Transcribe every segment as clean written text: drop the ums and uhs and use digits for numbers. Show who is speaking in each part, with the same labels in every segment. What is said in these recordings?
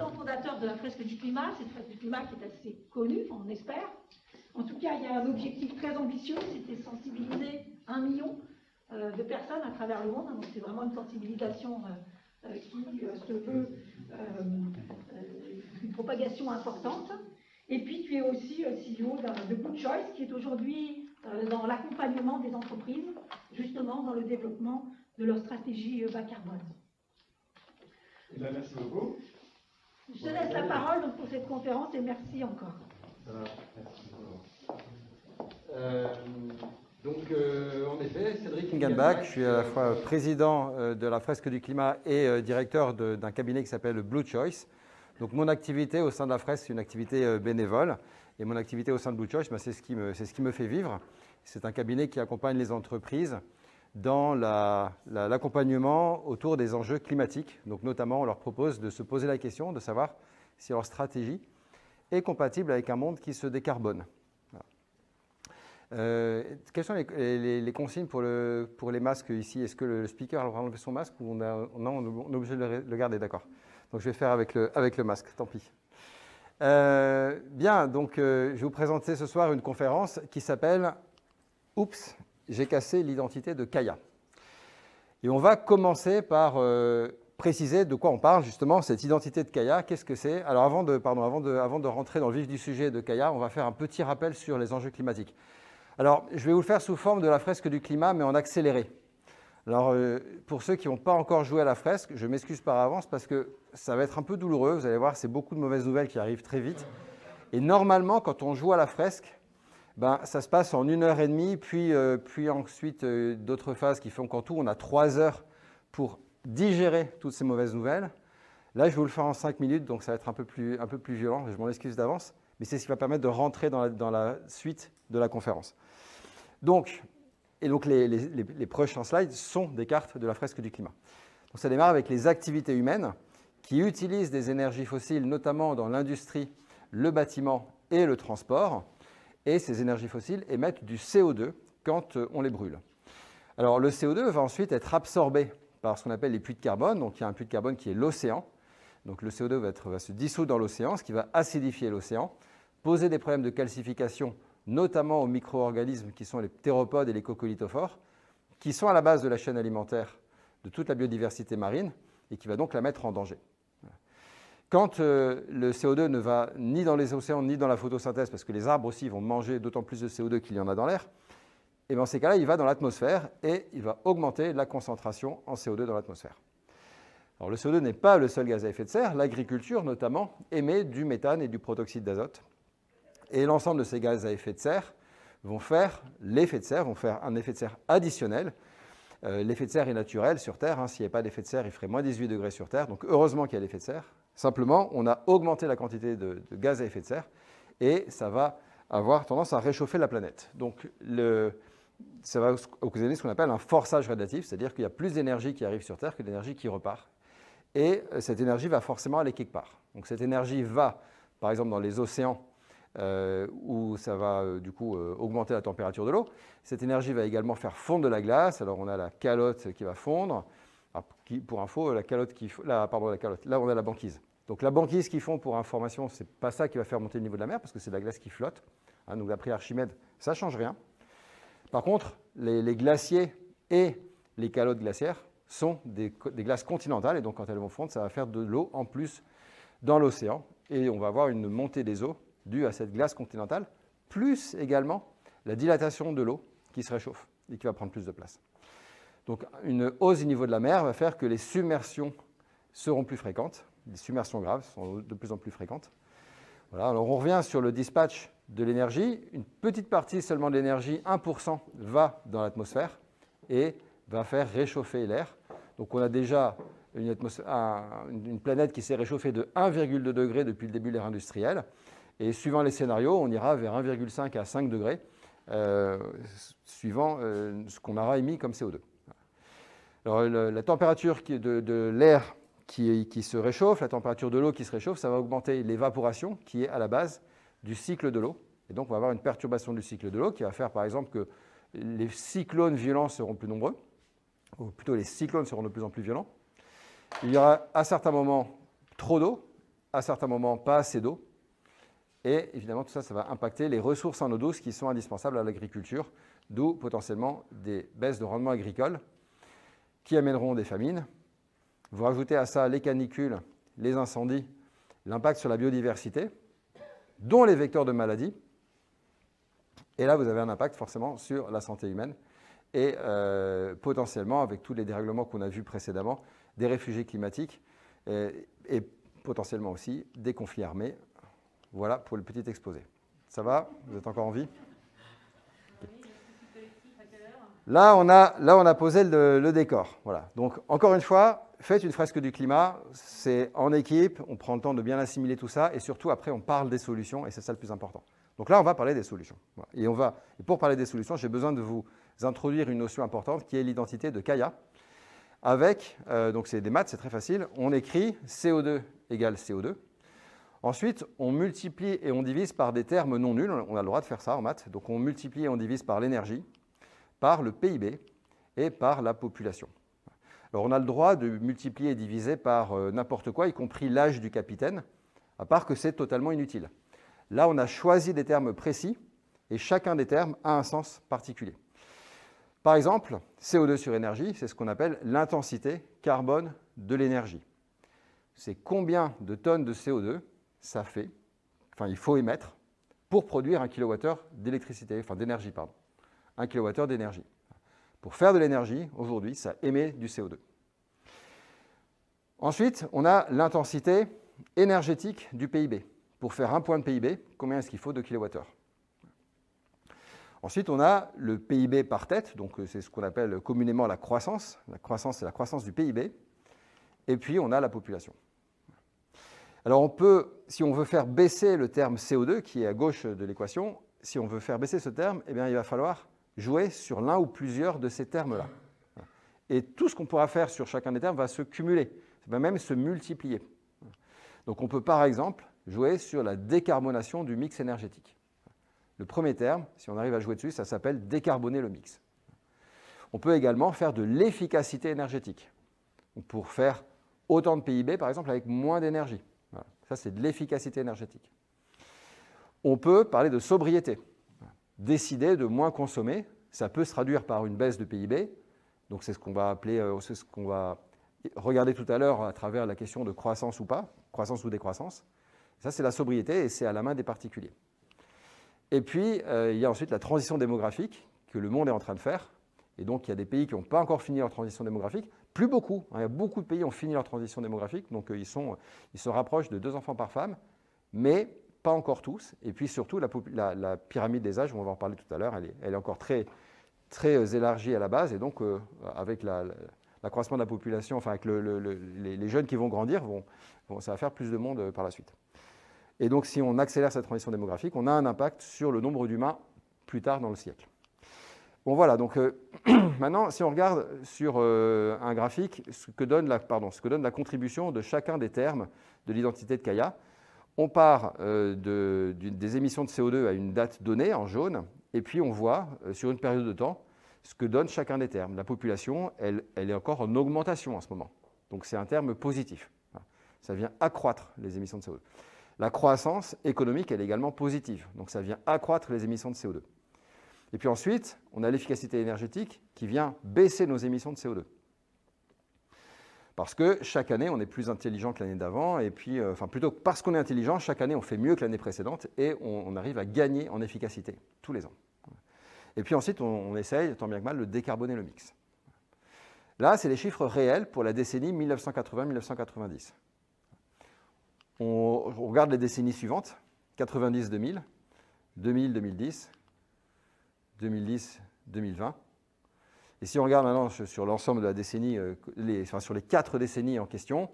Speaker 1: habitants fondateurs de la fresque du climat, cette fresque du climat qui est assez connue, on espère. En tout cas, il y a un objectif très ambitieux, c'était sensibiliser 1 million de personnes à travers le monde. Donc c'est vraiment une sensibilisation qui se veut une propagation importante. Et puis tu es aussi CEO de Blue Choice, qui est aujourd'hui dans l'accompagnement des entreprises, justement dans le développement de leur stratégie bas carbone.
Speaker 2: Eh bien, merci beaucoup.
Speaker 1: Je te laisse la parole donc, pour cette conférence et merci encore.
Speaker 2: Merci beaucoup.
Speaker 3: En effet, Cédric Ingenbach, je suis à la fois président de la fresque du climat et directeur d'un cabinet qui s'appelle Blue Choice. Donc mon activité au sein de la fresque, c'est une activité bénévole. Et mon activité au sein de Blue Choice, c'est ce qui me fait vivre. C'est un cabinet qui accompagne les entreprises dans l'accompagnement autour des enjeux climatiques. Donc notamment, on leur propose de se poser la question de savoir si leur stratégie est compatible avec un monde qui se décarbone. Voilà. Quelles sont les consignes pour les masques ici? Est-ce que le speaker a le droit d'enlever son masque ou on est obligé de le garder? D'accord. Donc je vais faire avec le masque, tant pis. Bien, donc je vais vous présenter ce soir une conférence qui s'appelle « Oups, j'ai cassé l'identité de Kaya ». Et on va commencer par préciser de quoi on parle justement, cette identité de Kaya, qu'est-ce que c'est? Alors avant de rentrer dans le vif du sujet de Kaya, on va faire un petit rappel sur les enjeux climatiques. Alors je vais vous le faire sous forme de la fresque du climat, mais en accéléré. Alors, pour ceux qui n'ont pas encore joué à la fresque, je m'excuse par avance parce que ça va être un peu douloureux. Vous allez voir, c'est beaucoup de mauvaises nouvelles qui arrivent très vite. Et normalement, quand on joue à la fresque, ben, ça se passe en 1h30, puis ensuite d'autres phases qui font qu'en tout, on a 3 heures pour digérer toutes ces mauvaises nouvelles. Là, je vais vous le faire en 5 minutes, donc ça va être un peu plus violent. Je m'en excuse d'avance, mais c'est ce qui va permettre de rentrer dans la suite de la conférence. Donc, les prochains slides sont des cartes de la fresque du climat. Donc ça démarre avec les activités humaines qui utilisent des énergies fossiles, notamment dans l'industrie, le bâtiment et le transport. Et ces énergies fossiles émettent du CO2 quand on les brûle. Alors le CO2 va ensuite être absorbé par ce qu'on appelle les puits de carbone. Donc il y a un puits de carbone qui est l'océan. Donc le CO2 va se dissoudre dans l'océan, ce qui va acidifier l'océan, poser des problèmes de calcification, notamment aux micro-organismes qui sont les ptéropodes et les coccolithophores, qui sont à la base de la chaîne alimentaire de toute la biodiversité marine et qui va donc la mettre en danger. Quand le CO2 ne va ni dans les océans ni dans la photosynthèse, parce que les arbres aussi vont manger d'autant plus de CO2 qu'il y en a dans l'air, et dans ces cas-là, il va dans l'atmosphère et il va augmenter la concentration en CO2 dans l'atmosphère. Alors le CO2 n'est pas le seul gaz à effet de serre, l'agriculture notamment émet du méthane et du protoxyde d'azote. Et l'ensemble de ces gaz à effet de serre vont faire l'effet de serre, vont faire un effet de serre additionnel. L'effet de serre est naturel sur Terre. S'il n'y avait pas d'effet de serre, il ferait moins 18 degrés sur Terre. Donc heureusement qu'il y a l'effet de serre. Simplement, on a augmenté la quantité de gaz à effet de serre et ça va avoir tendance à réchauffer la planète. Donc ça va occasionner ce qu'on appelle un forçage radiatif, c'est-à-dire qu'il y a plus d'énergie qui arrive sur Terre que d'énergie qui repart. Et cette énergie va forcément aller quelque part. Donc cette énergie va, par exemple, dans les océans, où ça va du coup augmenter la température de l'eau. Cette énergie va également faire fondre de la glace. Alors on a la calotte qui va fondre. Alors, pour info, là on a la banquise. Donc la banquise qui fond, pour information, ce n'est pas ça qui va faire monter le niveau de la mer parce que c'est de la glace qui flotte. Donc d'après Archimède, ça ne change rien. Par contre, les glaciers et les calottes glaciaires sont des glaces continentales et donc quand elles vont fondre, ça va faire de l'eau en plus dans l'océan et on va avoir une montée des eaux due à cette glace continentale, plus également la dilatation de l'eau qui se réchauffe et qui va prendre plus de place. Donc une hausse du niveau de la mer va faire que les submersions seront plus fréquentes, les submersions graves sont de plus en plus fréquentes. Voilà, alors on revient sur le dispatch de l'énergie. Une petite partie seulement de l'énergie, 1%, va dans l'atmosphère et va faire réchauffer l'air. Donc on a déjà une planète qui s'est réchauffée de 1,2 degré depuis le début de l'ère industrielle. Et suivant les scénarios, on ira vers 1,5 à 5 degrés, suivant ce qu'on aura émis comme CO2. Alors, la température de l'air qui se réchauffe, la température de l'eau qui se réchauffe, ça va augmenter l'évaporation qui est à la base du cycle de l'eau. Et donc, on va avoir une perturbation du cycle de l'eau qui va faire, par exemple, que les cyclones violents seront plus nombreux, ou plutôt les cyclones seront de plus en plus violents. Il y aura à certains moments trop d'eau, à certains moments, pas assez d'eau. Et évidemment, tout ça, ça va impacter les ressources en eau douce qui sont indispensables à l'agriculture, d'où potentiellement des baisses de rendement agricole qui amèneront des famines. Vous rajoutez à ça les canicules, les incendies, l'impact sur la biodiversité, dont les vecteurs de maladies. Et là, vous avez un impact forcément sur la santé humaine et potentiellement, avec tous les dérèglements qu'on a vus précédemment, des réfugiés climatiques et potentiellement aussi des conflits armés. Voilà pour le petit exposé. Ça va? Vous êtes encore en vie? Là, on a posé le décor. Voilà. Donc, encore une fois, faites une fresque du climat. C'est en équipe, on prend le temps de bien assimiler tout ça et surtout, après, on parle des solutions et c'est ça le plus important. Donc là, on va parler des solutions. Voilà. Et pour parler des solutions, j'ai besoin de vous introduire une notion importante qui est l'identité de Kaya. Avec, donc c'est des maths, c'est très facile, on écrit CO2 égale CO2. Ensuite, on multiplie et on divise par des termes non nuls. On a le droit de faire ça en maths. Donc, on multiplie et on divise par l'énergie, par le PIB et par la population. Alors, on a le droit de multiplier et diviser par n'importe quoi, y compris l'âge du capitaine, à part que c'est totalement inutile. Là, on a choisi des termes précis et chacun des termes a un sens particulier. Par exemple, CO2 sur énergie, c'est ce qu'on appelle l'intensité carbone de l'énergie. C'est combien de tonnes de CO2 ça fait, enfin il faut émettre pour produire 1 kWh d'électricité, enfin d'énergie, pardon. 1 kWh d'énergie. Pour faire de l'énergie, aujourd'hui, ça émet du CO2. Ensuite, on a l'intensité énergétique du PIB. Pour faire un point de PIB, combien est-ce qu'il faut de kWh? Ensuite, on a le PIB par tête, donc c'est ce qu'on appelle communément la croissance. La croissance, c'est la croissance du PIB. Et puis, on a la population. Alors, on peut, si on veut faire baisser le terme CO2, qui est à gauche de l'équation, si on veut faire baisser ce terme, eh bien, il va falloir jouer sur l'un ou plusieurs de ces termes-là. Et tout ce qu'on pourra faire sur chacun des termes va se cumuler, ça va même se multiplier. Donc, on peut par exemple jouer sur la décarbonation du mix énergétique. Le premier terme, si on arrive à jouer dessus, ça s'appelle décarboner le mix. On peut également faire de l'efficacité énergétique, pour faire autant de PIB, par exemple, avec moins d'énergie. Voilà. Ça, c'est de l'efficacité énergétique. On peut parler de sobriété. Décider de moins consommer, ça peut se traduire par une baisse de PIB. Donc, c'est ce qu'on va appeler, c'est ce qu'on va regarder tout à l'heure à travers la question de croissance ou pas, croissance ou décroissance. Ça, c'est la sobriété et c'est à la main des particuliers. Et puis, il y a ensuite la transition démographique que le monde est en train de faire. Et donc, il y a des pays qui n'ont pas encore fini leur transition démographique. Plus beaucoup. Il y a beaucoup de pays qui ont fini leur transition démographique. Donc, ils se rapprochent de 2 enfants par femme, mais pas encore tous. Et puis, surtout, la pyramide des âges, on va en parler tout à l'heure, elle est encore très, très élargie à la base. Et donc, avec l'accroissement de la population, enfin, avec les jeunes qui vont grandir, ça va faire plus de monde par la suite. Et donc, si on accélère cette transition démographique, on a un impact sur le nombre d'humains plus tard dans le siècle. Bon, voilà, donc maintenant, si on regarde sur un graphique ce que donne la contribution de chacun des termes de l'identité de Kaya, on part des émissions de CO2 à une date donnée, en jaune, et puis on voit, sur une période de temps, ce que donne chacun des termes. La population, elle est encore en augmentation en ce moment. Donc, c'est un terme positif. Ça vient accroître les émissions de CO2. La croissance économique, elle est également positive. Donc, ça vient accroître les émissions de CO2. Et puis ensuite, on a l'efficacité énergétique qui vient baisser nos émissions de CO2. Parce que chaque année, on est plus intelligent que l'année d'avant. Et puis, plutôt que parce qu'on est intelligent, chaque année, on fait mieux que l'année précédente et on arrive à gagner en efficacité tous les ans. Et puis ensuite, on essaye, tant bien que mal, de décarboner le mix. Là, c'est les chiffres réels pour la décennie 1980-1990. On regarde les décennies suivantes, 90-2000, 2000-2010, 2010-2020. Et si on regarde maintenant sur l'ensemble de la décennie, sur les 4 décennies en question,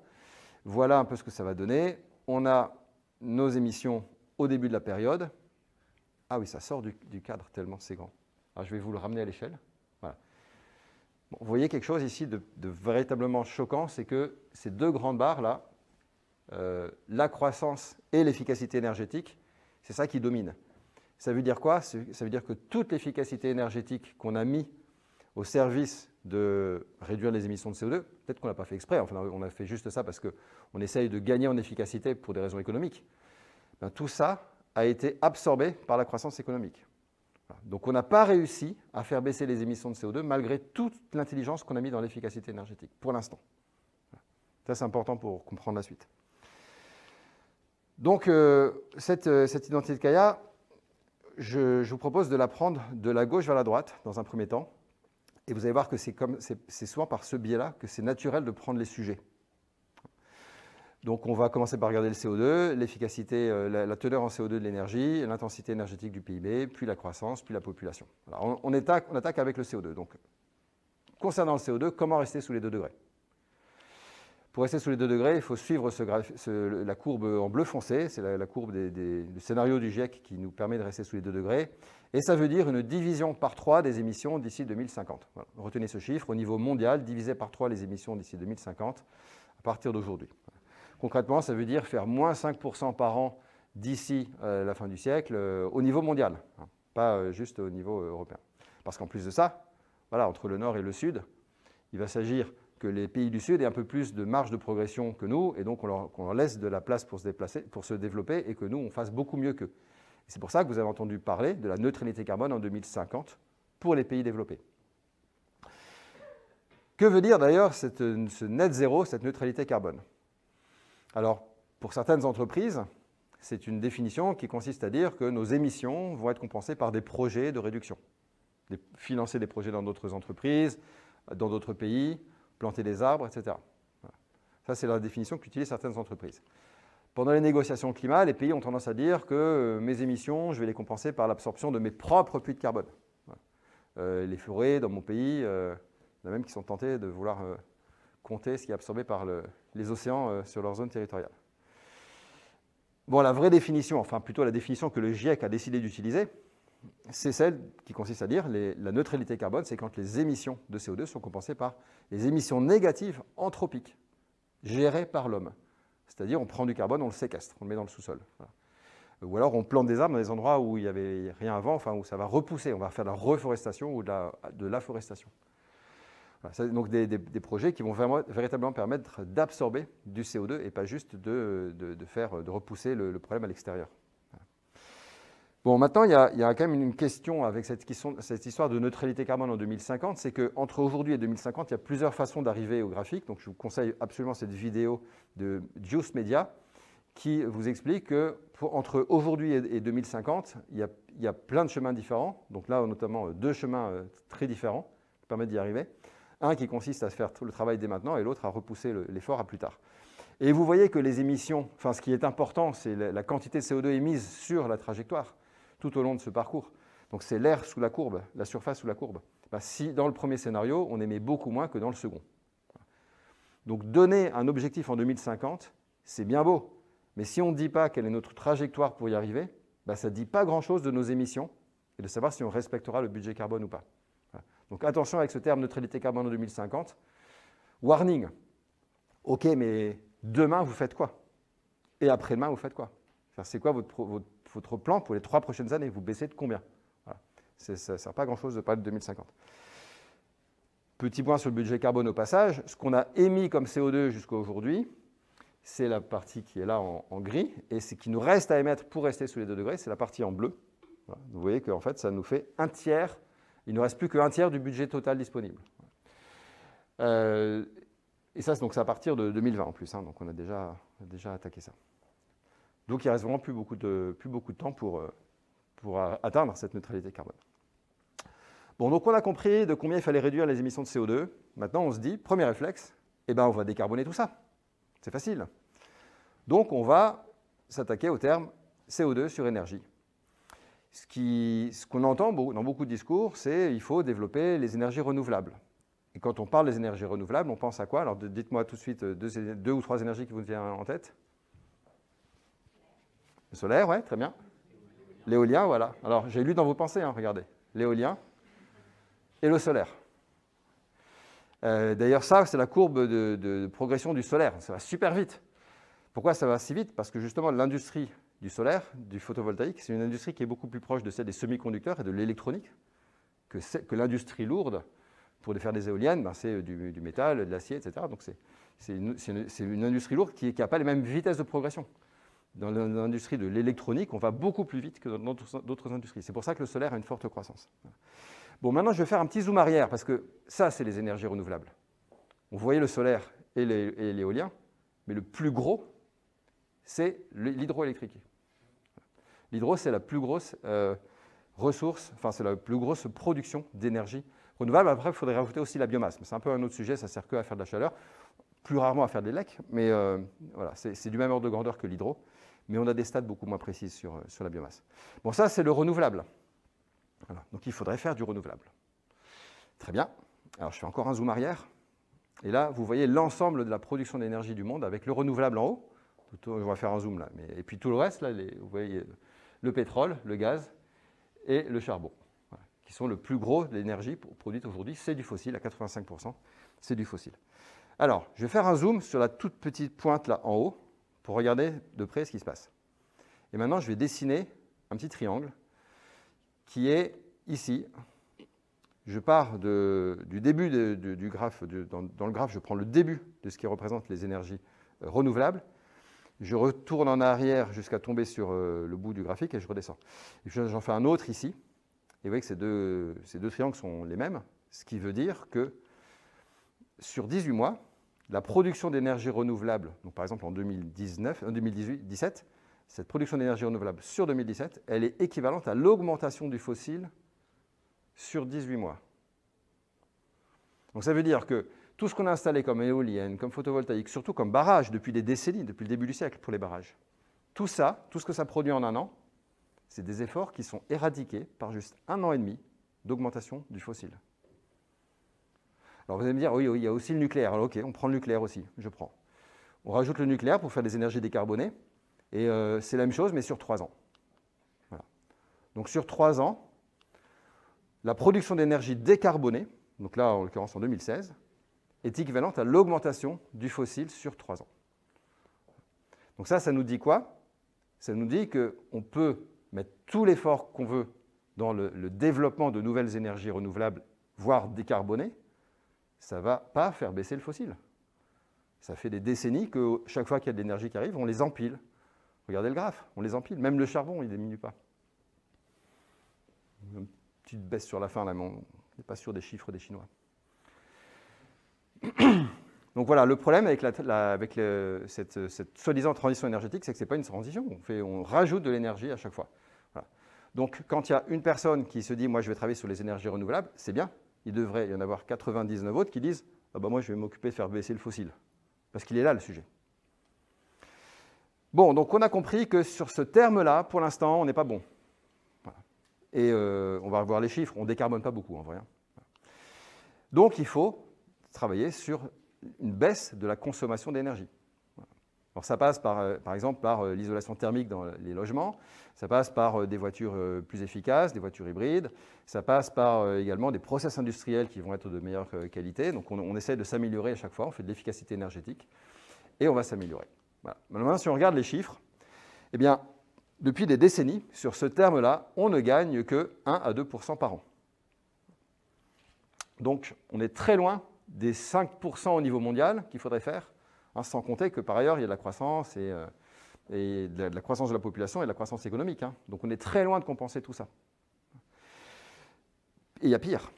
Speaker 3: voilà un peu ce que ça va donner. On a nos émissions au début de la période. Ah oui, ça sort du cadre tellement c'est grand. Alors, je vais vous le ramener à l'échelle. Voilà. Bon, vous voyez quelque chose ici de véritablement choquant, c'est que ces 2 grandes barres là, la croissance et l'efficacité énergétique, c'est ça qui domine. Ça veut dire quoi? Ça veut dire que toute l'efficacité énergétique qu'on a mis au service de réduire les émissions de CO2. Peut-être qu'on ne l'a pas fait exprès, enfin, on a fait juste ça parce qu'on essaye de gagner en efficacité pour des raisons économiques. Ben, tout ça a été absorbé par la croissance économique. Voilà. Donc on n'a pas réussi à faire baisser les émissions de CO2 malgré toute l'intelligence qu'on a mis dans l'efficacité énergétique, pour l'instant. Voilà. Ça, c'est important pour comprendre la suite. Donc cette identité de Kaya, je vous propose de la prendre de la gauche vers la droite, dans un premier temps. Et vous allez voir que c'est souvent par ce biais-là que c'est naturel de prendre les sujets. Donc on va commencer par regarder le CO2, l'efficacité, la teneur en CO2 de l'énergie, l'intensité énergétique du PIB, puis la croissance, puis la population. Alors on attaque avec le CO2. Donc, concernant le CO2, comment rester sous les 2 degrés? Pour rester sous les 2 degrés, il faut suivre la courbe en bleu foncé, c'est la courbe du scénario du GIEC qui nous permet de rester sous les 2 degrés. Et ça veut dire une division par 3 des émissions d'ici 2050. Voilà. Retenez ce chiffre, au niveau mondial, diviser par 3 les émissions d'ici 2050 à partir d'aujourd'hui. Voilà. Concrètement, ça veut dire faire moins 5% par an d'ici la fin du siècle au niveau mondial, hein, pas juste au niveau européen. Parce qu'en plus de ça, voilà, entre le nord et le sud, il va s'agir que les pays du Sud aient un peu plus de marge de progression que nous, et donc qu'on leur laisse de la place pour se développer, et que nous, on fasse beaucoup mieux qu'eux. C'est pour ça que vous avez entendu parler de la neutralité carbone en 2050 pour les pays développés. Que veut dire d'ailleurs ce net zéro, cette neutralité carbone? Alors, pour certaines entreprises, c'est une définition qui consiste à dire que nos émissions vont être compensées par des projets de réduction. Financer des projets dans d'autres entreprises, dans d'autres pays, planter des arbres, etc. Voilà. Ça, c'est la définition qu'utilisent certaines entreprises. Pendant les négociations climat, les pays ont tendance à dire que mes émissions, je vais les compenser par l'absorption de mes propres puits de carbone. Voilà. Les forêts, dans mon pays, il y en a même qui sont tentés de vouloir compter ce qui est absorbé par les océans sur leur zone territoriale. Bon, la vraie définition, enfin plutôt la définition que le GIEC a décidé d'utiliser, c'est celle qui consiste à dire la neutralité carbone, c'est quand les émissions de CO2 sont compensées par les émissions négatives anthropiques gérées par l'homme. C'est-à-dire on prend du carbone, on le séquestre, on le met dans le sous-sol. Voilà. Ou alors on plante des arbres dans des endroits où il n'y avait rien avant, enfin où ça va repousser, on va faire de la reforestation ou de l'afforestation. Voilà, c'est donc des projets qui vont véritablement permettre d'absorber du CO2 et pas juste de repousser le problème à l'extérieur. Bon, maintenant, il y a quand même une question avec cette histoire de neutralité carbone en 2050, c'est qu'entre aujourd'hui et 2050, il y a plusieurs façons d'arriver au graphique. Donc, je vous conseille absolument cette vidéo de Juice Media qui vous explique qu'entre aujourd'hui et 2050, il y a plein de chemins différents. Donc là, notamment 2 chemins très différents qui permettent d'y arriver. Un qui consiste à se faire tout le travail dès maintenant et l'autre à repousser l'effort à plus tard. Et vous voyez que les émissions, enfin ce qui est important, c'est la quantité de CO2 émise sur la trajectoire tout au long de ce parcours. Donc c'est l'air sous la courbe, la surface sous la courbe. Ben, si dans le premier scénario, on émet beaucoup moins que dans le second. Donc donner un objectif en 2050, c'est bien beau. Mais si on ne dit pas quelle est notre trajectoire pour y arriver, ben, ça ne dit pas grand-chose de nos émissions et de savoir si on respectera le budget carbone ou pas. Voilà. Donc attention avec ce terme neutralité carbone en 2050. Warning. OK, mais demain, vous faites quoi? Et après-demain, vous faites quoi? C'est quoi votre plan pour les 3 prochaines années? Vous baissez de combien? Voilà. Ça ne sert pas à grand-chose de parler de 2050. Petit point sur le budget carbone au passage. Ce qu'on a émis comme CO2 jusqu'à aujourd'hui, c'est la partie qui est là en gris. Et ce qui nous reste à émettre pour rester sous les 2 degrés, c'est la partie en bleu. Voilà. Vous voyez qu'en fait, ça nous fait un tiers. Il ne nous reste plus qu'un tiers du budget total disponible. Et ça, donc, c'est à partir de 2020 en plus. Hein, donc on a déjà attaqué ça. Donc il ne reste vraiment plus beaucoup de temps pour atteindre cette neutralité carbone. Bon, donc on a compris de combien il fallait réduire les émissions de CO2. Maintenant, on se dit, premier réflexe, eh ben, on va décarboner tout ça. C'est facile. Donc on va s'attaquer au terme CO2 sur énergie. Ce qu'on entend dans beaucoup de discours, c'est qu'il faut développer les énergies renouvelables. Et quand on parle des énergies renouvelables, on pense à quoi? Alors dites-moi tout de suite 2 ou 3 énergies qui vous viennent en tête. Le solaire, oui, très bien. L'éolien, voilà. Alors, j'ai lu dans vos pensées, hein, regardez. L'éolien et le solaire. D'ailleurs, ça, c'est la courbe de progression du solaire. Ça va super vite. Pourquoi ça va si vite? Parce que justement, l'industrie du solaire, du photovoltaïque, c'est une industrie qui est beaucoup plus proche de celle des semi-conducteurs et de l'électronique que l'industrie lourde Pour faire des éoliennes, ben, c'est du métal, de l'acier, etc. Donc c'est une industrie lourde qui n'a pas les mêmes vitesses de progression. Dans l'industrie de l'électronique, on va beaucoup plus vite que dans d'autres industries. C'est pour ça que le solaire a une forte croissance. Bon, maintenant, je vais faire un petit zoom arrière, parce que ça, c'est les énergies renouvelables. Vous voyez le solaire et l'éolien, mais le plus gros, c'est l'hydroélectrique. L'hydro, c'est la plus grosse ressource, enfin, c'est la plus grosse production d'énergie renouvelable. Après, il faudrait rajouter aussi la biomasse, mais c'est un peu un autre sujet, ça ne sert que à faire de la chaleur, plus rarement à faire des lecs, mais voilà, c'est du même ordre de grandeur que l'hydro, mais on a des stats beaucoup moins précises sur la biomasse. Bon, ça, c'est le renouvelable. Voilà. Donc, il faudrait faire du renouvelable. Très bien. Alors, je fais encore un zoom arrière. Et là, vous voyez l'ensemble de la production d'énergie du monde avec le renouvelable en haut. On va faire un zoom là. Et puis tout le reste, là, vous voyez le pétrole, le gaz et le charbon, voilà, qui sont le plus gros de l'énergie produite aujourd'hui. C'est du fossile, à 85%, c'est du fossile. Alors, je vais faire un zoom sur la toute petite pointe là en haut pour regarder de près ce qui se passe. Et maintenant, je vais dessiner un petit triangle qui est ici. Je pars du début du graphe. Dans le graphe, je prends le début de ce qui représente les énergies renouvelables. Je retourne en arrière jusqu'à tomber sur le bout du graphique et je redescends. J'en fais un autre ici. Et vous voyez que ces deux triangles sont les mêmes, ce qui veut dire que sur 18 mois, la production d'énergie renouvelable, donc par exemple en 2017, cette production d'énergie renouvelable sur 2017, elle est équivalente à l'augmentation du fossile sur 18 mois. Donc ça veut dire que tout ce qu'on a installé comme éolienne, comme photovoltaïque, surtout comme barrage depuis des décennies, depuis le début du siècle pour les barrages, tout ça, tout ce que ça produit en un an, c'est des efforts qui sont éradiqués par juste 1 an et demi d'augmentation du fossile. Alors vous allez me dire, oui, il y a aussi le nucléaire. Alors ok, on prend le nucléaire aussi, je prends. On rajoute le nucléaire pour faire des énergies décarbonées, et c'est la même chose, mais sur 3 ans. Voilà. Donc sur 3 ans, la production d'énergie décarbonée, donc là en l'occurrence en 2016, est équivalente à l'augmentation du fossile sur 3 ans. Donc ça nous dit quoi? Ça nous dit qu'on peut mettre tout l'effort qu'on veut dans le développement de nouvelles énergies renouvelables, voire décarbonées, ça ne va pas faire baisser le fossile. Ça fait des décennies que chaque fois qu'il y a de l'énergie qui arrive, on les empile. Regardez le graphe, on les empile. Même le charbon, il ne diminue pas. Une petite baisse sur la fin, là, mais on n'est pas sûr des chiffres des Chinois. Donc voilà, le problème avec cette soi-disant transition énergétique, c'est que ce n'est pas une transition. On rajoute de l'énergie à chaque fois. Voilà. Donc quand il y a une personne qui se dit « moi je vais travailler sur les énergies renouvelables », c'est bien. Il devrait y en avoir 99 autres qui disent « ah bah moi je vais m'occuper de faire baisser le fossile ». Parce qu'il est là le sujet. Bon, donc on a compris que sur ce terme-là, pour l'instant, on n'est pas bon. Voilà. Et on va revoir les chiffres, on ne décarbone pas beaucoup en vrai. Donc il faut travailler sur une baisse de la consommation d'énergie. Alors ça passe par exemple par l'isolation thermique dans les logements, ça passe par des voitures plus efficaces, des voitures hybrides, ça passe par également des process industriels qui vont être de meilleure qualité. Donc on essaie de s'améliorer à chaque fois, on fait de l'efficacité énergétique et on va s'améliorer. Voilà. Maintenant, si on regarde les chiffres, eh bien, depuis des décennies, sur ce terme-là, on ne gagne que 1 à 2% par an. Donc on est très loin des 5% au niveau mondial qu'il faudrait faire, hein, sans compter que par ailleurs, il y a de la croissance et de la croissance de la population et de la croissance économique. Hein. Donc on est très loin de compenser tout ça. Et il y a pire.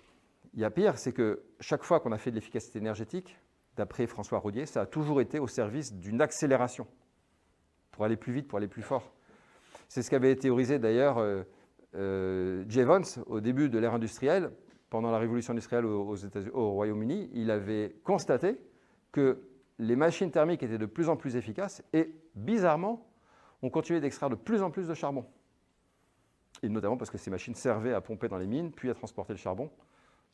Speaker 3: Il y a pire, c'est que chaque fois qu'on a fait de l'efficacité énergétique, d'après François Rodier, ça a toujours été au service d'une accélération, pour aller plus vite, pour aller plus fort. C'est ce qu'avait théorisé d'ailleurs Jay Vance au début de l'ère industrielle. Pendant la révolution industrielle au Royaume-Uni, il avait constaté que les machines thermiques étaient de plus en plus efficaces et, bizarrement, on continuait d'extraire de plus en plus de charbon. Et notamment parce que ces machines servaient à pomper dans les mines, puis à transporter le charbon.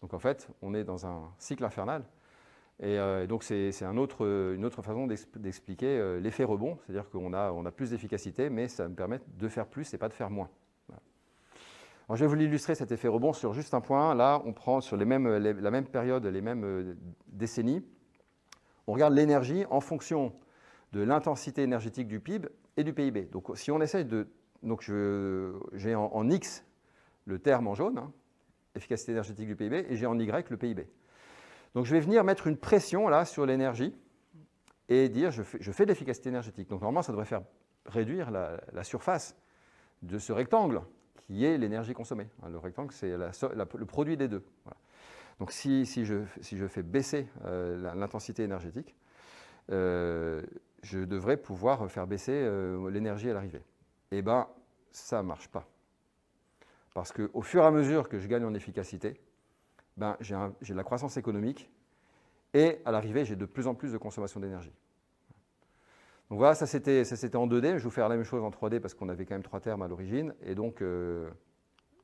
Speaker 3: Donc en fait, on est dans un cycle infernal. Et donc c'est une autre façon d'expliquer l'effet rebond, c'est-à-dire qu'on a plus d'efficacité, mais ça me permet de faire plus et pas de faire moins. Alors, je vais vous illustrer cet effet rebond sur juste un point. Là, on prend sur la même période, les mêmes décennies. On regarde l'énergie en fonction de l'intensité énergétique du PIB et du PIB. Donc, si on essaye de... Donc, j'ai en X le terme en jaune, hein, efficacité énergétique du PIB, et j'ai en Y le PIB. Donc je vais venir mettre une pression là sur l'énergie et dire je fais de l'efficacité énergétique. Donc normalement, ça devrait faire réduire la surface de ce rectangle qui est l'énergie consommée. Le rectangle, c'est le produit des deux. Voilà. Donc si je fais baisser l'intensité énergétique, je devrais pouvoir faire baisser l'énergie à l'arrivée. Eh bien, ça ne marche pas. Parce qu'au fur et à mesure que je gagne en efficacité, ben, j'ai de la croissance économique et à l'arrivée, j'ai de plus en plus de consommation d'énergie. Donc voilà, ça c'était en 2D. Je vais vous faire la même chose en 3D parce qu'on avait quand même 3 termes à l'origine. Et donc,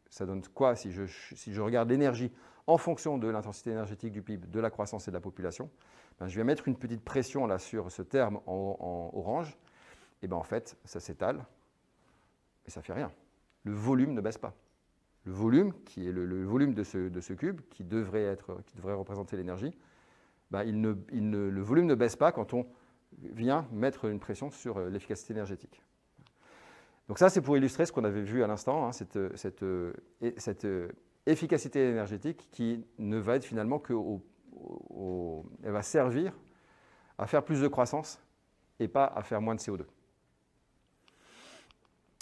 Speaker 3: ça donne quoi si je regarde l'énergie en fonction de l'intensité énergétique du PIB, de la croissance et de la population, ben, je vais mettre une petite pression là sur ce terme en orange. Et ben en fait, ça s'étale et ça ne fait rien. Le volume ne baisse pas. Le volume, qui est le volume de ce cube, qui devrait représenter l'énergie, ben, le volume ne baisse pas quand on vient mettre une pression sur l'efficacité énergétique. Donc ça, c'est pour illustrer ce qu'on avait vu à l'instant, hein, cette efficacité énergétique qui ne va être finalement elle va servir à faire plus de croissance et pas à faire moins de CO2.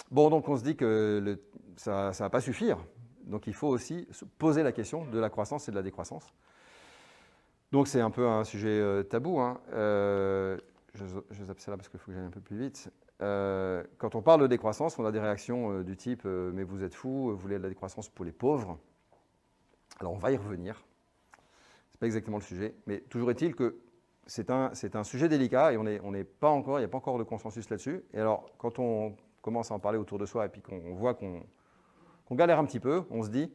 Speaker 3: Bon, donc on se dit que ça ne va pas suffire. Donc il faut aussi se poser la question de la croissance et de la décroissance. Donc c'est un peu un sujet tabou. Hein. Je zappe ça là parce qu'il faut que j'aille un peu plus vite. Quand on parle de décroissance, on a des réactions du type « mais vous êtes fous, vous voulez de la décroissance pour les pauvres ». Alors on va y revenir. Ce n'est pas exactement le sujet, mais toujours est-il que c'est un sujet délicat et il n'y a pas encore de consensus là-dessus. Et alors quand on commence à en parler autour de soi et puis qu'on voit qu'on galère un petit peu, on se dit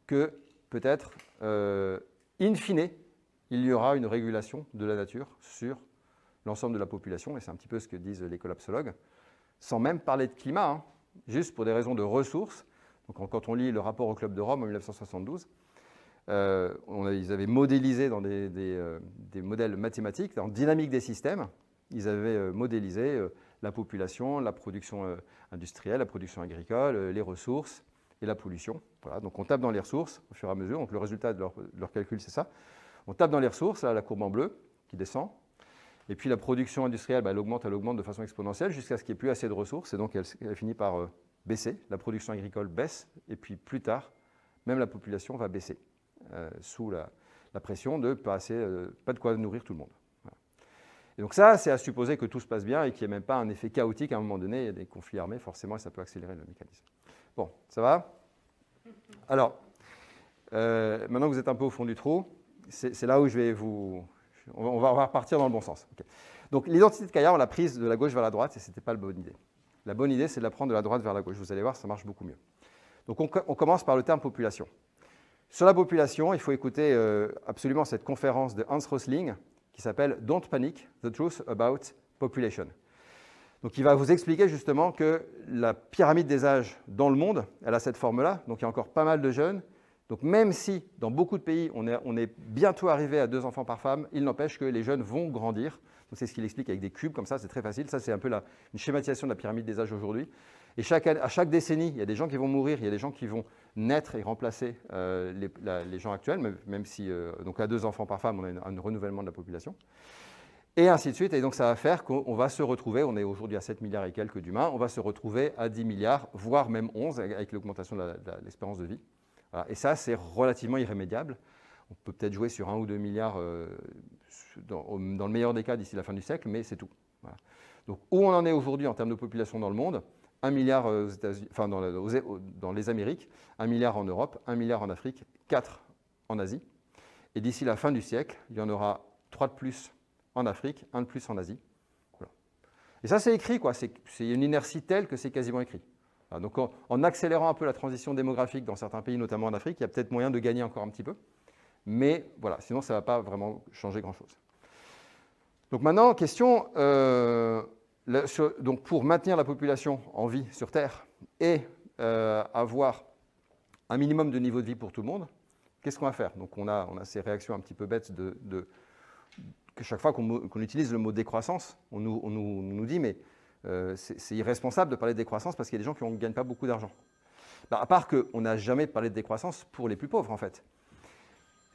Speaker 3: que peut-être, in fine, il y aura une régulation de la nature sur l'ensemble de la population, et c'est un petit peu ce que disent les collapsologues, sans même parler de climat, hein, juste pour des raisons de ressources. Donc, quand on lit le rapport au Club de Rome en 1972, ils avaient modélisé dans des modèles mathématiques, en dynamique des systèmes, ils avaient modélisé la population, la production industrielle, la production agricole, les ressources et la pollution. Voilà, donc on tape dans les ressources au fur et à mesure, donc le résultat de leur calcul, c'est ça. On tape dans les ressources, là, la courbe en bleu qui descend, et puis la production industrielle, elle augmente de façon exponentielle jusqu'à ce qu'il n'y ait plus assez de ressources, et donc elle finit par baisser. La production agricole baisse, et puis plus tard, même la population va baisser, sous la pression de pas de quoi nourrir tout le monde. Voilà. Et donc ça, c'est à supposer que tout se passe bien et qu'il n'y ait même pas un effet chaotique à un moment donné, il y a des conflits armés, forcément, et ça peut accélérer le mécanisme. Bon, ça va? Alors, maintenant que vous êtes un peu au fond du trou, c'est là où je vais on va repartir dans le bon sens. Okay. Donc l'identité de Kaya, on l'a prise de la gauche vers la droite et ce n'était pas la bonne idée. La bonne idée, c'est de la prendre de la droite vers la gauche. Vous allez voir, ça marche beaucoup mieux. Donc on commence par le terme population. Sur la population, il faut écouter absolument cette conférence de Hans Rosling qui s'appelle « Don't Panic, the Truth About Population ». Donc il va vous expliquer justement que la pyramide des âges dans le monde, elle a cette forme-là. Donc il y a encore pas mal de jeunes. Donc même si dans beaucoup de pays, on est bientôt arrivé à 2 enfants par femme, il n'empêche que les jeunes vont grandir. Donc c'est ce qu'il explique avec des cubes comme ça, c'est très facile. Ça, c'est un peu une schématisation de la pyramide des âges aujourd'hui. Et à chaque décennie, il y a des gens qui vont mourir, il y a des gens qui vont naître et remplacer les gens actuels, même si, donc à 2 enfants par femme, on a un renouvellement de la population. Et ainsi de suite. Et donc ça va faire qu'on va se retrouver, on est aujourd'hui à 7 milliards et quelques d'humains, on va se retrouver à 10 milliards, voire même 11 avec l'augmentation de l'espérance de vie. Voilà. Et ça, c'est relativement irrémédiable. On peut peut-être jouer sur 1 ou 2 milliards dans le meilleur des cas d'ici la fin du siècle, mais c'est tout. Voilà. Donc, où on en est aujourd'hui en termes de population dans le monde, 1 milliard aux États-Unis, enfin dans les Amériques, 1 milliard en Europe, 1 milliard en Afrique, 4 en Asie. Et d'ici la fin du siècle, il y en aura 3 de plus en Afrique, 1 de plus en Asie. Voilà. Et ça, c'est écrit, quoi. C'est une inertie telle que c'est quasiment écrit. Donc en accélérant un peu la transition démographique dans certains pays, notamment en Afrique, il y a peut-être moyen de gagner encore un petit peu. Mais voilà, sinon ça ne va pas vraiment changer grand-chose. Donc maintenant, question, donc pour maintenir la population en vie sur Terre et avoir un minimum de niveau de vie pour tout le monde, qu'est-ce qu'on va faire? Donc on a ces réactions un petit peu bêtes que chaque fois qu'on utilise le mot décroissance, on nous dit mais c'est irresponsable de parler de décroissance parce qu'il y a des gens qui ne gagnent pas beaucoup d'argent. À part qu'on n'a jamais parlé de décroissance pour les plus pauvres, en fait.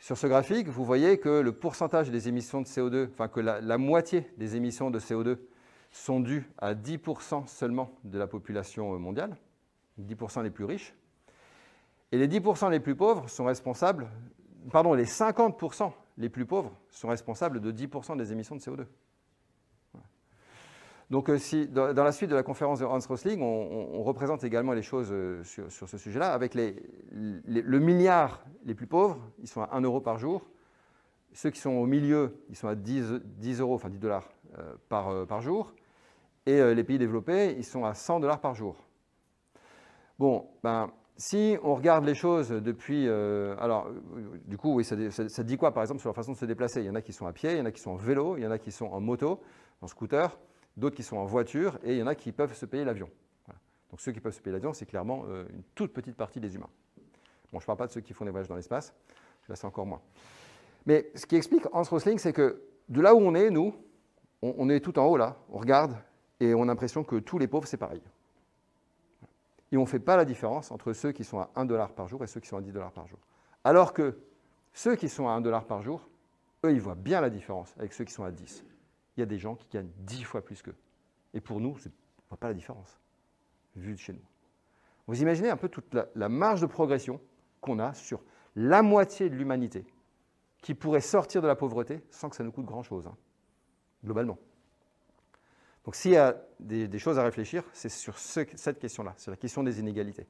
Speaker 3: Sur ce graphique, vous voyez que le pourcentage des émissions de CO2, enfin que la moitié des émissions de CO2 sont dues à 10% seulement de la population mondiale, 10% les plus riches. Et les 10% les plus pauvres sont responsables, pardon, les 50% les plus pauvres sont responsables de 10% des émissions de CO2. Donc, si, dans la suite de la conférence de Hans Rosling, on représente également les choses sur ce sujet-là, avec le milliard les plus pauvres, ils sont à 1 euro par jour. Ceux qui sont au milieu, ils sont à 10 euros, enfin 10 dollars par jour. Et les pays développés, ils sont à 100 dollars par jour. Bon, ben, si on regarde les choses depuis... alors, du coup, oui, ça dit quoi, par exemple, sur la façon de se déplacer? Il y en a qui sont à pied, il y en a qui sont en vélo, il y en a qui sont en moto, en scooter, d'autres qui sont en voiture, et il y en a qui peuvent se payer l'avion. Voilà. Donc ceux qui peuvent se payer l'avion, c'est clairement une toute petite partie des humains. Bon, je ne parle pas de ceux qui font des voyages dans l'espace, là c'est encore moins. Mais ce qui explique Hans Rosling, c'est que de là où on est, nous, on est tout en haut là, on regarde, et on a l'impression que tous les pauvres, c'est pareil. Et on ne fait pas la différence entre ceux qui sont à 1 dollar par jour et ceux qui sont à 10 dollars par jour. Alors que ceux qui sont à 1 dollar par jour, eux, ils voient bien la différence avec ceux qui sont à 10. Il y a des gens qui gagnent 10 fois plus qu'eux. Et pour nous, on ne voit pas la différence, vu de chez nous. Vous imaginez un peu toute la marge de progression qu'on a sur la moitié de l'humanité qui pourrait sortir de la pauvreté sans que ça nous coûte grand-chose, hein, globalement. Donc s'il y a des choses à réfléchir, c'est sur cette question-là, c'est la question des inégalités.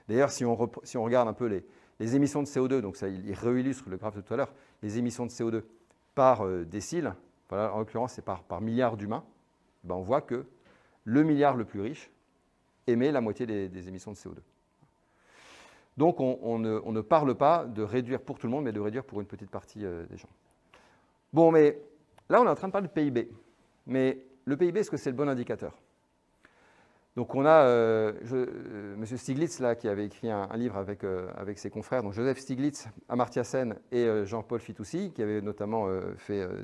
Speaker 3: D'ailleurs, si on regarde un peu les émissions de CO2, donc ça, il réillustre le graphe de tout à l'heure, les émissions de CO2 par décile, voilà, en l'occurrence c'est par milliard d'humains, ben on voit que le milliard le plus riche émet la moitié des émissions de CO2. Donc on ne parle pas de réduire pour tout le monde, mais de réduire pour une petite partie des gens. Bon, mais là on est en train de parler de PIB. Mais le PIB, est-ce que c'est le bon indicateur? Donc on a M. Stiglitz là, qui avait écrit un livre avec ses confrères, donc Joseph Stiglitz, Amartya Sen et Jean-Paul Fitoussi, qui avait notamment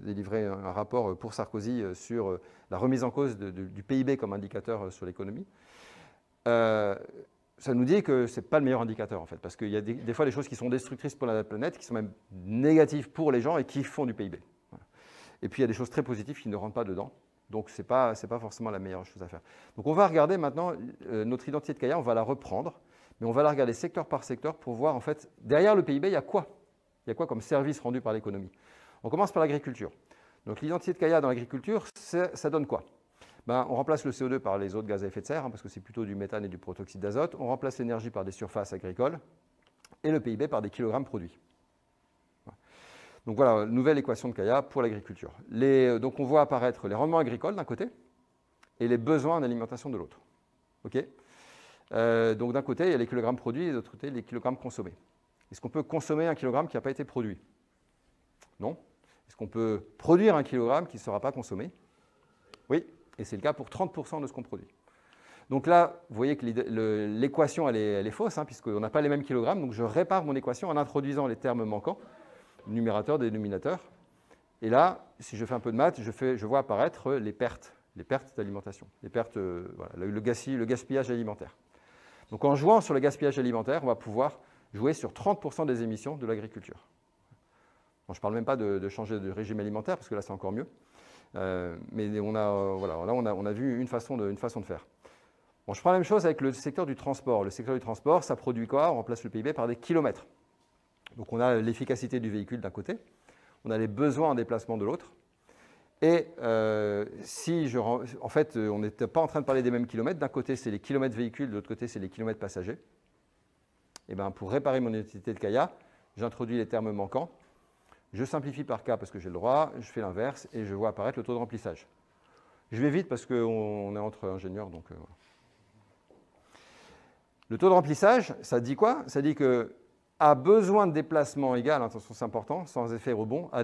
Speaker 3: délivré un rapport pour Sarkozy sur la remise en cause du PIB comme indicateur sur l'économie. Ça nous dit que ce n'est pas le meilleur indicateur, en fait, parce qu'il y a des fois des choses qui sont destructrices pour la planète, qui sont même négatives pour les gens et qui font du PIB. Voilà. Et puis il y a des choses très positives qui ne rentrent pas dedans. Donc, ce n'est pas forcément la meilleure chose à faire. Donc, on va regarder maintenant notre identité de Kaya, on va la reprendre, mais on va la regarder secteur par secteur pour voir, en fait, derrière le PIB, il y a quoi? Il y a quoi comme service rendu par l'économie? On commence par l'agriculture. Donc, l'identité de Kaya dans l'agriculture, ça donne quoi? Ben, on remplace le CO2 par les autres gaz à effet de serre, hein, parce que c'est plutôt du méthane et du protoxyde d'azote. On remplace l'énergie par des surfaces agricoles et le PIB par des kilogrammes produits. Donc voilà, nouvelle équation de Kaya pour l'agriculture. Donc on voit apparaître les rendements agricoles d'un côté et les besoins en alimentation de l'autre. Okay, donc d'un côté, il y a les kilogrammes produits et de l'autre côté, les kilogrammes consommés. Est-ce qu'on peut consommer un kilogramme qui n'a pas été produit? Non. Est-ce qu'on peut produire un kilogramme qui ne sera pas consommé? Oui, et c'est le cas pour 30% de ce qu'on produit. Donc là, vous voyez que l'équation, elle est fausse, hein, puisqu'on n'a pas les mêmes kilogrammes. Donc je répare mon équation en introduisant les termes manquants. Numérateur, dénominateur. Et là, si je fais un peu de maths, je vois apparaître les pertes d'alimentation, les pertes, voilà, le gaspillage alimentaire. Donc en jouant sur le gaspillage alimentaire, on va pouvoir jouer sur 30% des émissions de l'agriculture. Bon, je ne parle même pas de changer de régime alimentaire, parce que là, c'est encore mieux. Mais on a vu une façon de faire. Bon, je prends la même chose avec le secteur du transport. Le secteur du transport, ça produit quoi? On remplace le PIB par des kilomètres. Donc on a l'efficacité du véhicule d'un côté, on a les besoins en déplacement de l'autre. Et en fait, on n'était pas en train de parler des mêmes kilomètres. D'un côté, c'est les kilomètres véhicules, de l'autre côté, c'est les kilomètres passagers. Et bien, pour réparer mon identité de Kaya, j'introduis les termes manquants. Je simplifie par K parce que j'ai le droit, je fais l'inverse et je vois apparaître le taux de remplissage. Je vais vite parce qu'on est entre ingénieurs, donc voilà. Le taux de remplissage, ça dit quoi? Ça dit que a besoin de déplacement égal, attention c'est important, sans effet rebond, a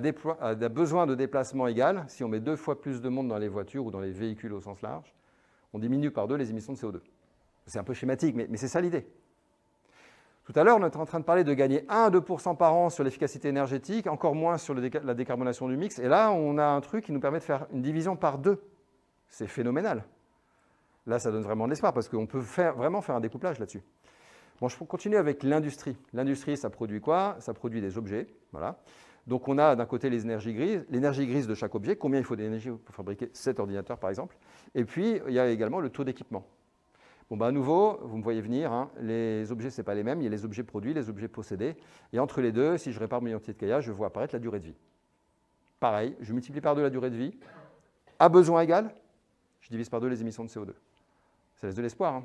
Speaker 3: besoin de déplacement égal, si on met 2 fois plus de monde dans les voitures ou dans les véhicules au sens large, on diminue par 2 les émissions de CO2. C'est un peu schématique, mais c'est ça l'idée. Tout à l'heure, on était en train de parler de gagner 1 à 2% par an sur l'efficacité énergétique, encore moins sur la décarbonation du mix, et là, on a un truc qui nous permet de faire une division par 2. C'est phénoménal. Là, ça donne vraiment de l'espoir, parce qu'on peut vraiment faire un découplage là-dessus. Bon, je continue avec l'industrie. L'industrie, ça produit quoi? Ça produit des objets. Voilà. Donc, on a d'un côté les énergies grises de chaque objet. Combien il faut d'énergie pour fabriquer cet ordinateur, par exemple. Et puis, il y a également le taux d'équipement. Bon, à nouveau, vous me voyez venir, hein, les objets, ce n'est pas les mêmes. Il y a les objets produits, les objets possédés. Et entre les deux, si je répare mon identité de Kaya, je vois apparaître la durée de vie. Pareil, je multiplie par 2 la durée de vie. À besoin égal, je divise par 2 les émissions de CO2. Ça laisse de l'espoir. Hein.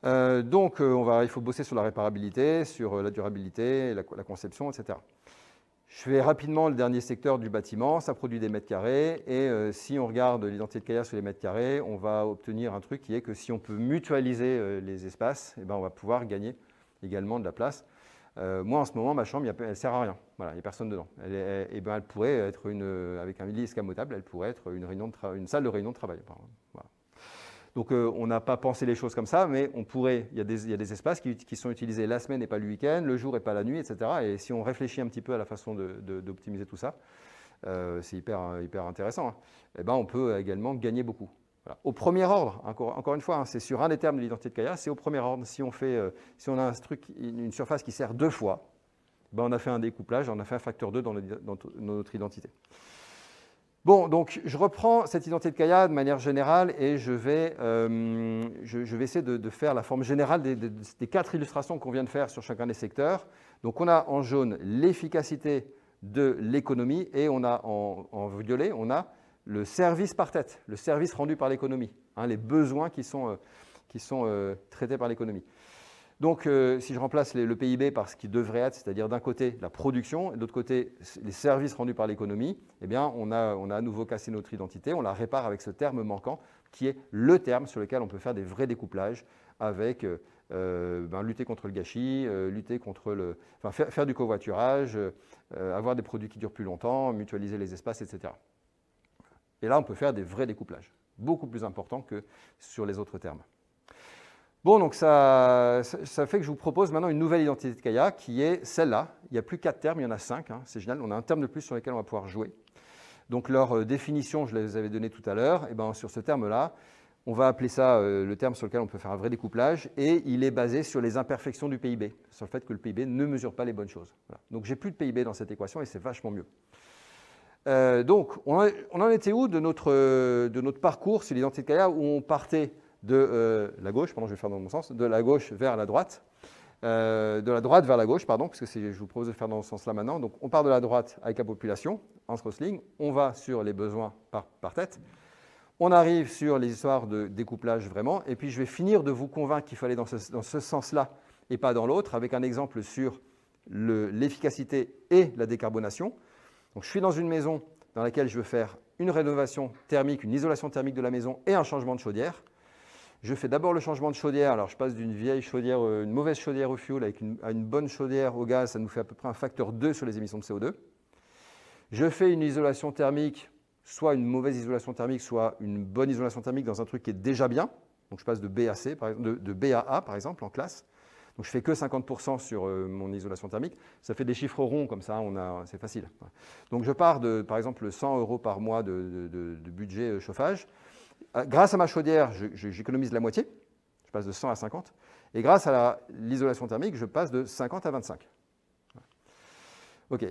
Speaker 3: Il faut bosser sur la réparabilité, sur la durabilité, la conception, etc. Je fais rapidement le dernier secteur du bâtiment, ça produit des mètres carrés, et si on regarde l'identité de Kaya sur les mètres carrés, on va obtenir un truc qui est que si on peut mutualiser les espaces, eh ben, on va pouvoir gagner également de la place. Moi, en ce moment, ma chambre, elle ne sert à rien. Voilà, il n'y a personne dedans. Elle pourrait être, avec un lit escamotable, elle pourrait être une salle de réunion de travail. Voilà. Donc, on n'a pas pensé les choses comme ça, mais on pourrait. Il y a des espaces qui sont utilisés la semaine et pas le week-end, le jour et pas la nuit, etc. Et si on réfléchit un petit peu à la façon d'optimiser tout ça, c'est hyper intéressant. Hein. Eh ben, on peut également gagner beaucoup. Voilà. Au premier ordre, encore une fois, hein, c'est sur un des termes de l'identité de Kaya, c'est au premier ordre. Si on a une surface qui sert 2 fois, ben, on a fait un découplage, on a fait un facteur 2 dans notre identité. Bon, donc je reprends cette identité de Kaya de manière générale et je vais essayer de faire la forme générale des 4 illustrations qu'on vient de faire sur chacun des secteurs. Donc on a en jaune l'efficacité de l'économie et on a en violet, on a le service par tête, le service rendu par l'économie, hein, les besoins qui sont traités par l'économie. Donc, si je remplace le PIB par ce qui devrait être, c'est-à-dire d'un côté la production et de l'autre côté les services rendus par l'économie, eh bien, on a à nouveau cassé notre identité, on la répare avec ce terme manquant qui est le terme sur lequel on peut faire des vrais découplages avec lutter contre le gâchis, lutter contre faire du covoiturage, avoir des produits qui durent plus longtemps, mutualiser les espaces, etc. Et là, on peut faire des vrais découplages, beaucoup plus importants que sur les autres termes. Bon, donc ça fait que je vous propose maintenant une nouvelle identité de Kaya qui est celle-là. Il n'y a plus 4 termes, il y en a 5. Hein, c'est génial, on a un terme de plus sur lequel on va pouvoir jouer. Donc leur définition, je les avais données tout à l'heure. Et ben, sur ce terme-là, on va appeler ça le terme sur lequel on peut faire un vrai découplage. Et il est basé sur les imperfections du PIB, sur le fait que le PIB ne mesure pas les bonnes choses. Voilà. Donc j'ai plus de PIB dans cette équation et c'est vachement mieux. Donc on en était où de notre parcours sur l'identité de Kaya où on partait de la gauche, pardon, je vais faire dans mon sens, de la gauche vers la droite, de la droite vers la gauche, pardon, parce que je vous propose de faire dans ce sens-là maintenant. Donc, on part de la droite avec la population, en cross-ligne, on va sur les besoins par tête, on arrive sur les histoires de découplage vraiment, et puis je vais finir de vous convaincre qu'il fallait dans ce sens-là et pas dans l'autre, avec un exemple sur l'efficacité et la décarbonation. Donc, je suis dans une maison dans laquelle je veux faire une rénovation thermique, une isolation thermique de la maison et un changement de chaudière. Je fais d'abord le changement de chaudière. Alors, je passe d'une vieille chaudière, une mauvaise chaudière au fioul à une bonne chaudière au gaz. Ça nous fait à peu près un facteur 2 sur les émissions de CO2. Je fais une isolation thermique, soit une mauvaise isolation thermique, soit une bonne isolation thermique dans un truc qui est déjà bien. Donc, je passe de B à C, de B à A, par exemple, en classe. Donc, je fais que 50% sur mon isolation thermique. Ça fait des chiffres ronds comme ça, c'est facile. Donc, je pars de, par exemple, 100 € par mois de budget chauffage. Grâce à ma chaudière, j'économise la moitié, je passe de 100 à 50. Et grâce à l'isolation thermique, je passe de 50 à 25. OK.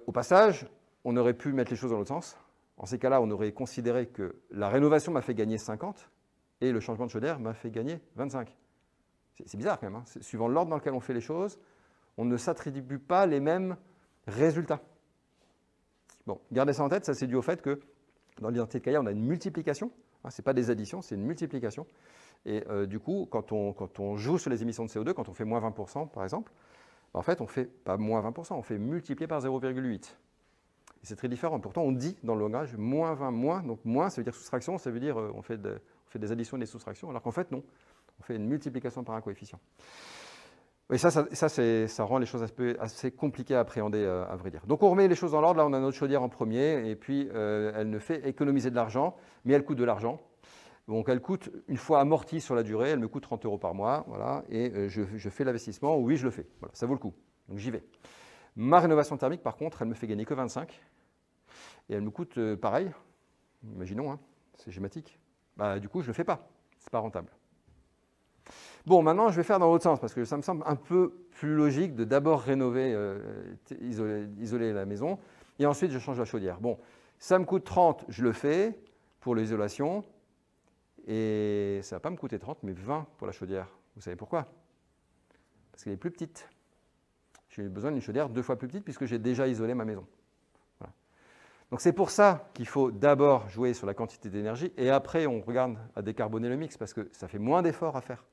Speaker 3: Au passage, on aurait pu mettre les choses dans l'autre sens. En ces cas-là, on aurait considéré que la rénovation m'a fait gagner 50 et le changement de chaudière m'a fait gagner 25. C'est bizarre quand même. Hein. Suivant l'ordre dans lequel on fait les choses, on ne s'attribue pas les mêmes résultats. Bon, gardez ça en tête, ça c'est dû au fait que dans l'identité de Kaya, on a une multiplication. Ce n'est pas des additions, c'est une multiplication. Et du coup, quand on joue sur les émissions de CO2, quand on fait moins 20% par exemple, en fait, on ne fait pas moins 20%, on fait multiplier par 0,8. Et c'est très différent. Pourtant, on dit dans le langage moins 20, moins. Donc moins, ça veut dire soustraction, ça veut dire on fait des additions et des soustractions, alors qu'en fait, non. On fait une multiplication par un coefficient. Et ça rend les choses assez compliquées à appréhender, à vrai dire. Donc on remet les choses dans l'ordre. Là, on a notre chaudière en premier, et puis elle ne fait économiser de l'argent, mais elle coûte de l'argent. Donc elle coûte, une fois amortie sur la durée, elle me coûte 30 € par mois, voilà, et je fais l'investissement. Oui, je le fais. Voilà, ça vaut le coup. Donc j'y vais. Ma rénovation thermique, par contre, elle me fait gagner que 25, et elle me coûte pareil. Imaginons, hein, c'est schématique. Bah, du coup, je ne le fais pas. C'est pas rentable. Bon, maintenant, je vais faire dans l'autre sens, parce que ça me semble un peu plus logique de d'abord rénover, isoler la maison, et ensuite je change la chaudière. Bon, ça me coûte 30, je le fais pour l'isolation, et ça ne va pas me coûter 30, mais 20 pour la chaudière. Vous savez pourquoi? Parce qu'elle est plus petite. J'ai besoin d'une chaudière 2 fois plus petite, puisque j'ai déjà isolé ma maison. Voilà. Donc c'est pour ça qu'il faut d'abord jouer sur la quantité d'énergie, et après on regarde à décarboner le mix, parce que ça fait moins d'efforts à faire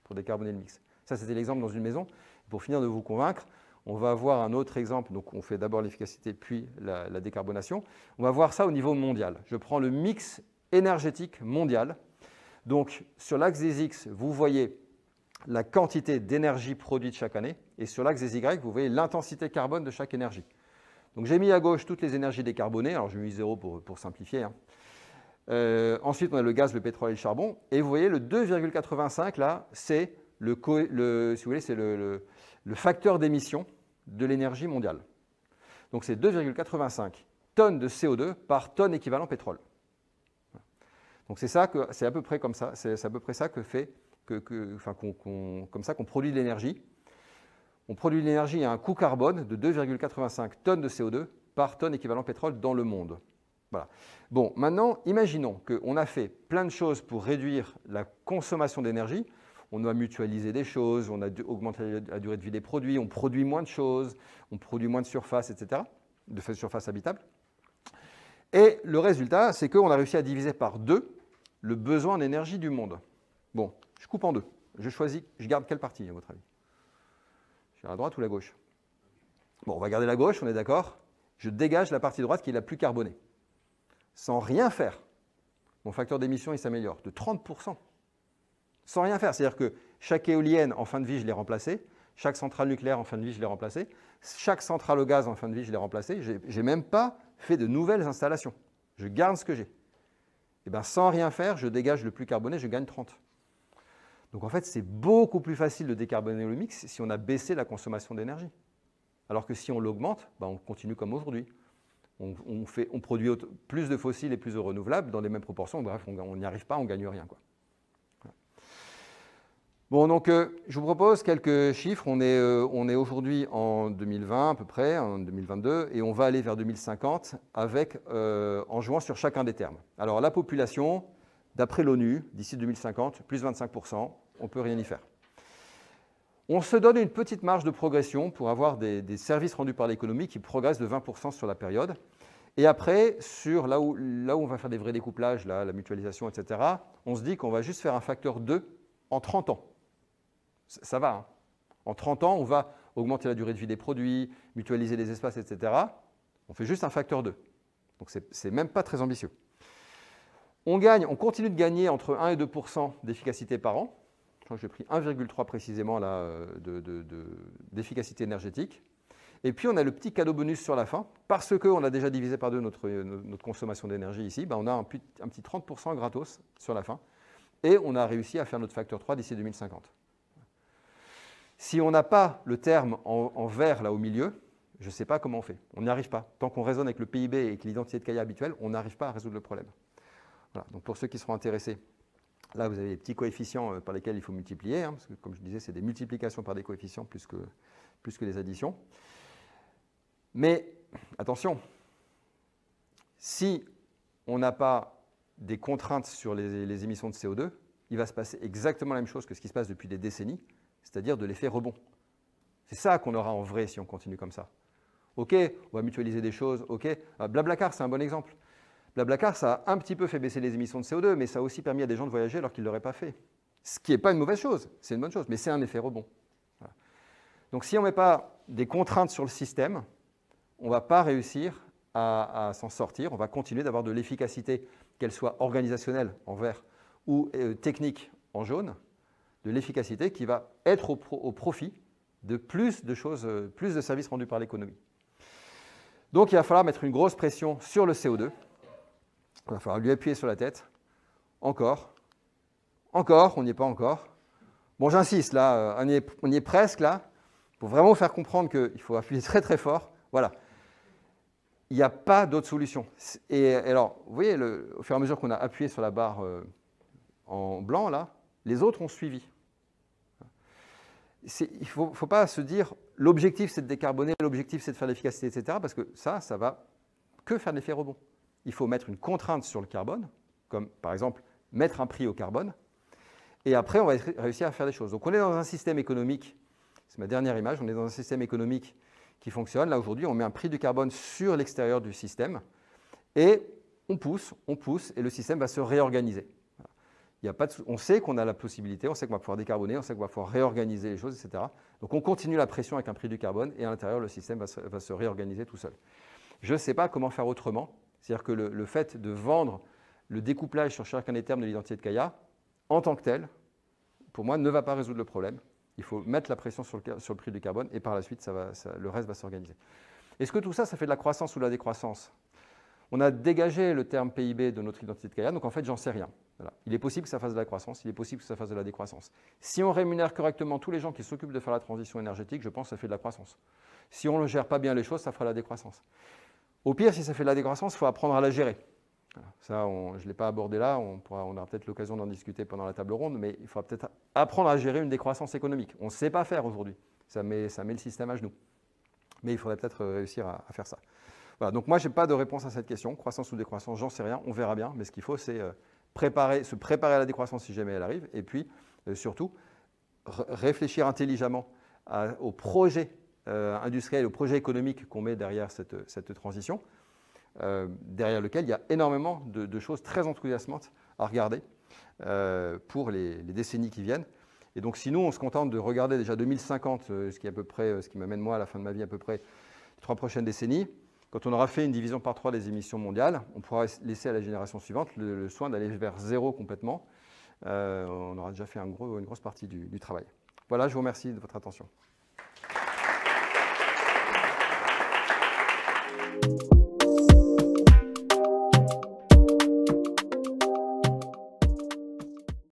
Speaker 3: pour décarboner le mix. Ça, c'était l'exemple dans une maison. Pour finir de vous convaincre, on va voir un autre exemple. Donc, on fait d'abord l'efficacité, puis la décarbonation. On va voir ça au niveau mondial. Je prends le mix énergétique mondial. Donc, sur l'axe des X, vous voyez la quantité d'énergie produite chaque année. Et sur l'axe des Y, vous voyez l'intensité carbone de chaque énergie. Donc, j'ai mis à gauche toutes les énergies décarbonées. Alors, j'ai mis 0 pour simplifier, hein. Ensuite, on a le gaz, le pétrole et le charbon. Et vous voyez, le 2,85, là, c'est si vous voulez, c'est le facteur d'émission de l'énergie mondiale. Donc, c'est 2,85 tonnes de CO2 par tonne équivalent pétrole. Donc, c'est à peu près comme ça. C'est à peu près ça comme ça qu'on produit de l'énergie. On produit de l'énergie à un coût carbone de 2,85 tonnes de CO2 par tonne équivalent pétrole dans le monde. Voilà. Bon, maintenant, imaginons qu'on a fait plein de choses pour réduire la consommation d'énergie. On a mutualisé des choses, on a augmenté la durée de vie des produits, on produit moins de choses, on produit moins de surface, etc., de surface habitable. Et le résultat, c'est qu'on a réussi à diviser par 2 le besoin en énergie du monde. Bon, je coupe en 2. Je choisis, je garde quelle partie, à votre avis? Je vais à la droite ou la gauche? Bon, on va garder la gauche, on est d'accord? Je dégage la partie droite qui est la plus carbonée. Sans rien faire, mon facteur d'émission il s'améliore de 30%. Sans rien faire, c'est-à-dire que chaque éolienne en fin de vie, je l'ai remplacée, chaque centrale nucléaire en fin de vie, je l'ai remplacée, chaque centrale au gaz en fin de vie, je l'ai remplacée, je n'ai même pas fait de nouvelles installations. Je garde ce que j'ai. Et bien, sans rien faire, je dégage le plus carboné, je gagne 30. Donc en fait, c'est beaucoup plus facile de décarboner le mix si on a baissé la consommation d'énergie. Alors que si on l'augmente, ben on continue comme aujourd'hui. On produit plus de fossiles et plus de renouvelables dans les mêmes proportions. Bref, on n'y arrive pas, on ne gagne rien, quoi. Voilà. Bon, donc, je vous propose quelques chiffres. On est aujourd'hui en 2020 à peu près, en 2022, et on va aller vers 2050 en jouant sur chacun des termes. Alors, la population, d'après l'ONU, d'ici 2050, plus 25%, on ne peut rien y faire. On se donne une petite marge de progression pour avoir des services rendus par l'économie qui progressent de 20% sur la période. Et après, sur là où on va faire des vrais découplages, là, la mutualisation, etc., on se dit qu'on va juste faire un facteur 2 en 30 ans. Ça va, hein. En 30 ans, on va augmenter la durée de vie des produits, mutualiser les espaces, etc. On fait juste un facteur 2. Donc, ce n'est même pas très ambitieux. On continue de gagner entre 1 et 2% d'efficacité par an. Je crois que j'ai pris 1,3 précisément d'efficacité énergétique. Et puis, on a le petit cadeau bonus sur la fin. Parce qu'on a déjà divisé par 2 notre consommation d'énergie ici, ben on a un petit 30% gratos sur la fin. Et on a réussi à faire notre facteur 3 d'ici 2050. Si on n'a pas le terme en vert là au milieu, je ne sais pas comment on fait. On n'y arrive pas. Tant qu'on raisonne avec le PIB et avec l'identité de Kaya habituelle, on n'arrive pas à résoudre le problème. Voilà. Donc, pour ceux qui seront intéressés, là, vous avez des petits coefficients par lesquels il faut multiplier, hein, parce que, comme je disais, c'est des multiplications par des coefficients plus que des additions. Mais, attention, si on n'a pas des contraintes sur les émissions de CO2, il va se passer exactement la même chose que ce qui se passe depuis des décennies, c'est-à-dire de l'effet rebond. C'est ça qu'on aura en vrai si on continue comme ça. OK, on va mutualiser des choses, OK. Blablacar, c'est un bon exemple. Blablacar, ça a un petit peu fait baisser les émissions de CO2, mais ça a aussi permis à des gens de voyager alors qu'ils ne l'auraient pas fait. Ce qui n'est pas une mauvaise chose, c'est une bonne chose, mais c'est un effet rebond. Voilà. Donc si on ne met pas des contraintes sur le système, on ne va pas réussir à s'en sortir, on va continuer d'avoir de l'efficacité, qu'elle soit organisationnelle en vert ou technique en jaune, de l'efficacité qui va être au profit de plus de choses, plus de services rendus par l'économie. Donc il va falloir mettre une grosse pression sur le CO2. Il va falloir lui appuyer sur la tête. Encore, on n'y est pas encore. Bon, j'insiste, là, on y est presque, là, pour vraiment vous faire comprendre qu'il faut appuyer très très fort. Voilà. Il n'y a pas d'autre solution. Et alors, vous voyez, au fur et à mesure qu'on a appuyé sur la barre en blanc, là, les autres ont suivi. il ne faut pas se dire l'objectif c'est de décarboner, l'objectif c'est de faire l'efficacité, etc. Parce que ça va que faire de l'effet rebond. Il faut mettre une contrainte sur le carbone, comme par exemple mettre un prix au carbone, et après on va réussir à faire des choses. Donc on est dans un système économique, c'est ma dernière image, on est dans un système économique qui fonctionne. Là aujourd'hui on met un prix du carbone sur l'extérieur du système, et on pousse, et le système va se réorganiser. On sait qu'on a la possibilité, on sait qu'on va pouvoir décarboner, on sait qu'on va pouvoir réorganiser les choses, etc. Donc on continue la pression avec un prix du carbone et à l'intérieur, le système va se réorganiser tout seul. Je ne sais pas comment faire autrement. C'est-à-dire que le fait de vendre le découplage sur chacun des termes de l'identité de Kaya, en tant que tel, pour moi, ne va pas résoudre le problème. Il faut mettre la pression sur le prix du carbone et par la suite, le reste va s'organiser. Est-ce que tout ça, ça fait de la croissance ou de la décroissance? On a dégagé le terme PIB de notre identité de Kaya, donc en fait, j'en sais rien. Voilà. Il est possible que ça fasse de la croissance, il est possible que ça fasse de la décroissance. Si on rémunère correctement tous les gens qui s'occupent de faire la transition énergétique, je pense que ça fait de la croissance. Si on ne gère pas bien les choses, ça fera de la décroissance. Au pire, si ça fait de la décroissance, il faut apprendre à la gérer. Voilà. Ça, je ne l'ai pas abordé là, on aura peut-être l'occasion d'en discuter pendant la table ronde, mais il faudra peut-être apprendre à gérer une décroissance économique. On ne sait pas faire aujourd'hui, ça met le système à genoux. Mais il faudrait peut-être réussir à faire ça. Voilà, donc moi, je n'ai pas de réponse à cette question. Croissance ou décroissance, j'en sais rien, on verra bien. Mais ce qu'il faut, c'est se préparer à la décroissance si jamais elle arrive. Et puis, surtout, réfléchir intelligemment au projet industriel, au projet économique qu'on met derrière cette transition, derrière lequel il y a énormément de choses très enthousiasmantes à regarder pour les décennies qui viennent. Et donc, si nous, on se contente de regarder déjà 2050, ce qui m'amène moi à la fin de ma vie à peu près les 3 prochaines décennies, quand on aura fait une division par 3 des émissions mondiales, on pourra laisser à la génération suivante le soin d'aller vers zéro complètement. On aura déjà fait une grosse partie du travail. Voilà, je vous remercie de votre attention.